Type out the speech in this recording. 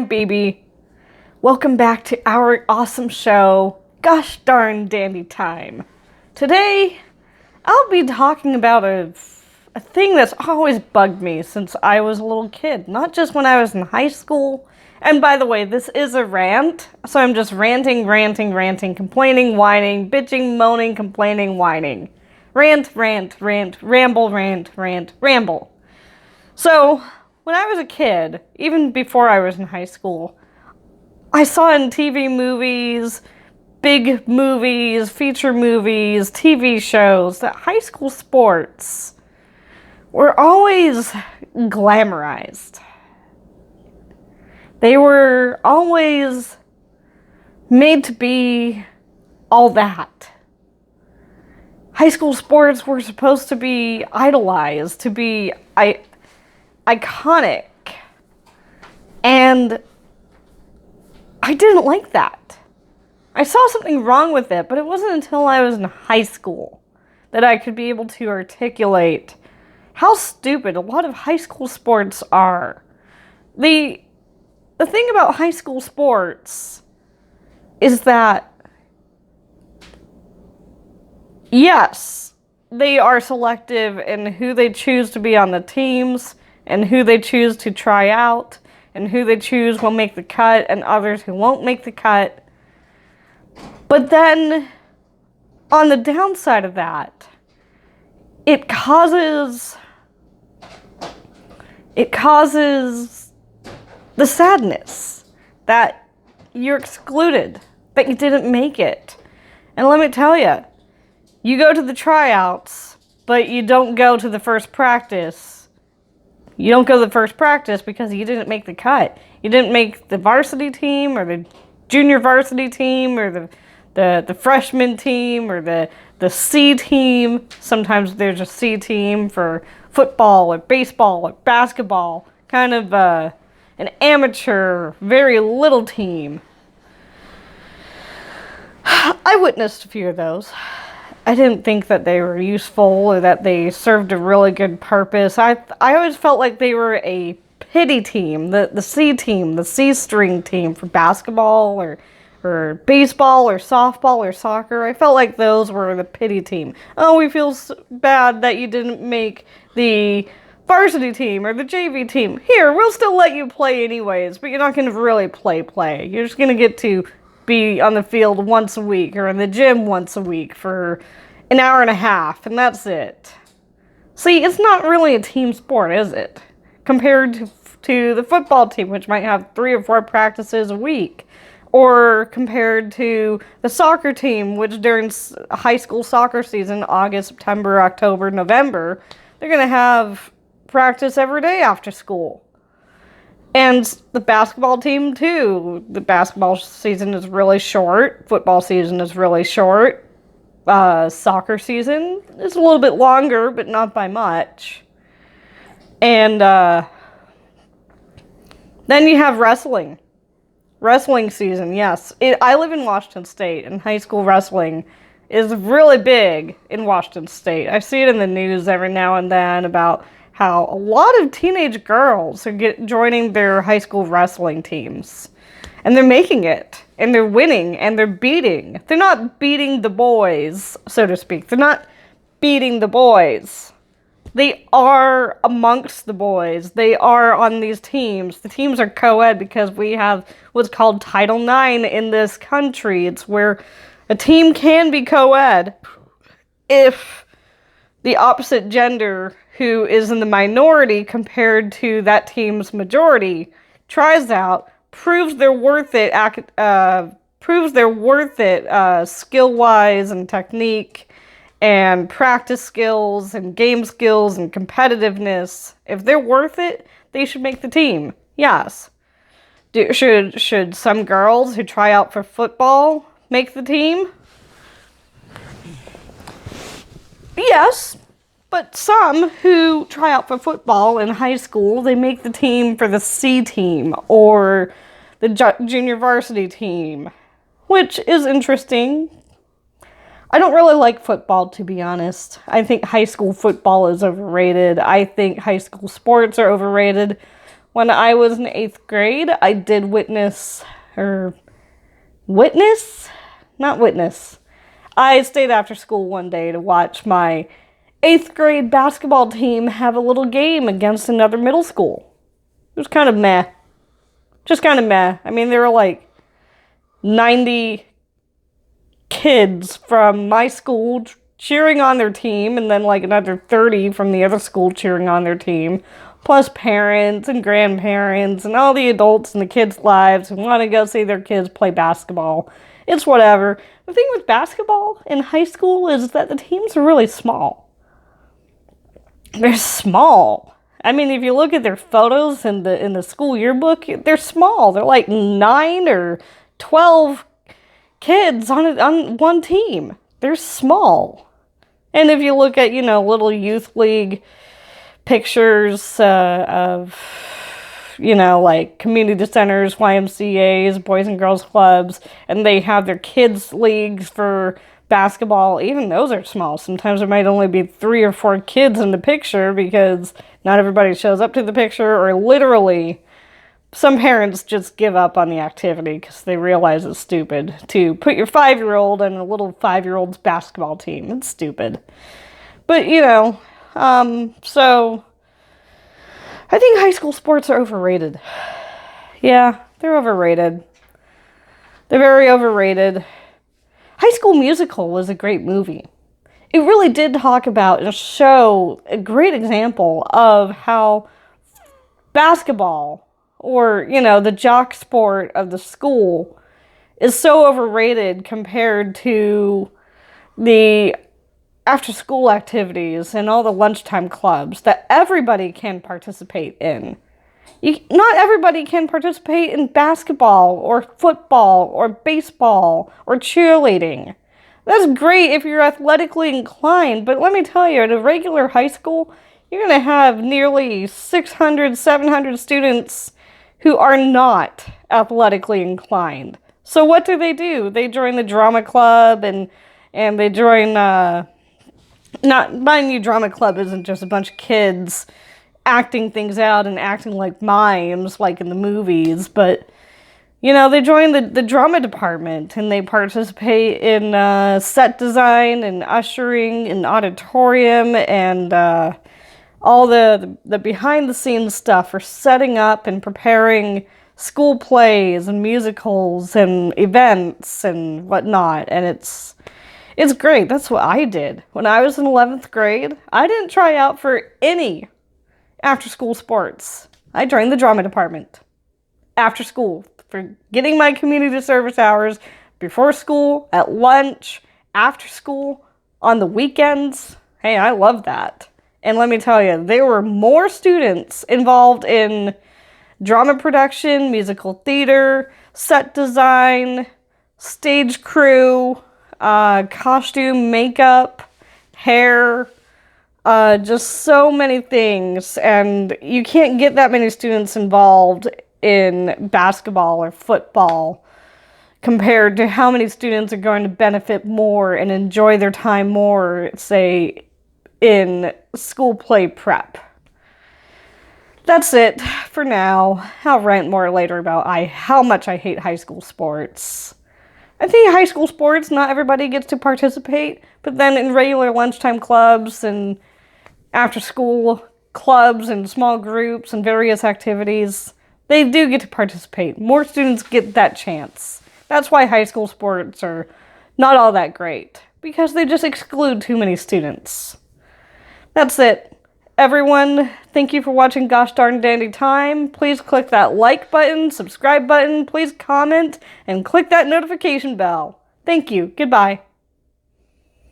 I'm BB. Welcome back to our awesome show, Gosh Darn Dandy Time. Today, I'll be talking about a thing that's always bugged me since I was a little kid, not just when I was in high school. And by the way, this is a rant, so I'm just ranting, complaining, whining, bitching, moaning, complaining, whining. Rant, ramble. So, when I was a kid, even before I was in high school, I saw in TV movies, big movies, feature movies, TV shows that high school sports were always glamorized. They were always made to be all that. High school sports were supposed to be idolized, to be iconic. And I didn't like that. I saw something wrong with it, but it wasn't until I was in high school that I could be able to articulate how stupid a lot of high school sports are. The thing about high school sports is that, yes, they are selective in who they choose to be on the teams and who they choose to try out and who they choose will make the cut and others who won't make the cut. But then, on the downside of that, it causes the sadness that you're excluded, that you didn't make it. And let me tell you, you go to the tryouts, but you don't go to the first practice. You don't go to the first practice because you didn't make the cut. You didn't make the varsity team or the junior varsity team or the freshman team or the C team. Sometimes there's a C team for football or baseball or basketball. Kind of an amateur, very little team. I witnessed a few of those. I didn't think that they were useful or that they served a really good purpose. I always felt like they were a pity team, the C team, the C string team for basketball or baseball or softball or soccer. I felt like those were the pity team. Oh, we feel bad that you didn't make the varsity team or the JV team. Here, we'll still let you play anyways, but you're not going to really play. You're just going to get to be on the field once a week or in the gym once a week for an hour and a half, and that's it. See, it's not really a team sport, is it? Compared to the football team, which might have 3 or 4 practices a week. Or compared to the soccer team, which during high school soccer season, August, September, October, November, they're going to have practice every day after school. And the basketball team, too. The basketball season is really short. Football season is really short. Soccer season is a little bit longer, but not by much. And then you have wrestling. Wrestling season, yes. I live in Washington State, and high school wrestling is really big in Washington State. I see it in the news every now and then about how a lot of teenage girls are joining their high school wrestling teams. And they're making it. And they're winning. And they're beating. They're not beating the boys, so to speak. They're not beating the boys. They are amongst the boys. They are on these teams. The teams are co-ed because we have what's called Title IX in this country. It's where a team can be co-ed if the opposite gender, who is in the minority compared to that team's majority, tries out, proves they're worth it skill-wise and technique and practice skills and game skills and competitiveness. If they're worth it, they should make the team. Yes. Should some girls who try out for football make the team? Yes. But some who try out for football in high school, they make the team for the C team or the junior varsity team, which is interesting. I don't really like football, to be honest. I think high school football is overrated. I think high school sports are overrated. when I was in 8th grade, I did witness? Not witness. I stayed after school one day to watch my 8th grade basketball team have a little game against another middle school. It was kind of meh. Just kind of meh. I mean, there were like 90 kids from my school cheering on their team, and then like another 30 from the other school cheering on their team, plus parents and grandparents and all the adults in the kids' lives who want to go see their kids play basketball. It's whatever. The thing with basketball in high school is that the teams are really small. They're small. I mean, if you look at their photos in the school yearbook, they're small. They're like 9 or 12 kids on one team. They're small. And if you look at, little youth league pictures of, like community centers, YMCAs, Boys and Girls Clubs, and they have their kids' leagues for basketball, even those are small. Sometimes there might only be 3 or 4 kids in the picture because not everybody shows up to the picture, or literally some parents just give up on the activity because they realize it's stupid to put your 5-year-old in a little 5-year-old's basketball team. It's stupid. But, so I think high school sports are overrated. Yeah, they're overrated. They're very overrated. High School Musical was a great movie. It really did talk about and show a great example of how basketball, or, the jock sport of the school, is so overrated compared to the after-school activities and all the lunchtime clubs that everybody can participate in. Not everybody can participate in basketball or football or baseball or cheerleading. That's great if you're athletically inclined, but let me tell you, at a regular high school, you're going to have nearly 600, 700 students who are not athletically inclined. So what do? They join the drama club and they join, mind you, drama club isn't just a bunch of kids acting things out and acting like mimes like in the movies, but they join the drama department and they participate in set design and ushering and auditorium and all the behind the scenes stuff for setting up and preparing school plays and musicals and events and whatnot. And it's great. That's what I did when I was in 11th grade. I didn't try out for any after school sports. I joined the drama department after school for getting my community service hours before school, at lunch, after school, on the weekends. Hey, I love that. And let me tell you, there were more students involved in drama production, musical theater, set design, stage crew, costume, makeup, hair, just so many things. And you can't get that many students involved in basketball or football compared to how many students are going to benefit more and enjoy their time more, say, in school play prep. That's it for now. I'll rant more later about how much I hate high school sports. I think high school sports, not everybody gets to participate, but then in regular lunchtime clubs and after school clubs and small groups and various activities, they do get to participate. More students get that chance. That's why high school sports are not all that great, because they just exclude too many students. That's it. Everyone, thank you for watching Gosh Darn Dandy Time. Please click that like button, subscribe button, please comment, and click that notification bell. Thank you. Goodbye.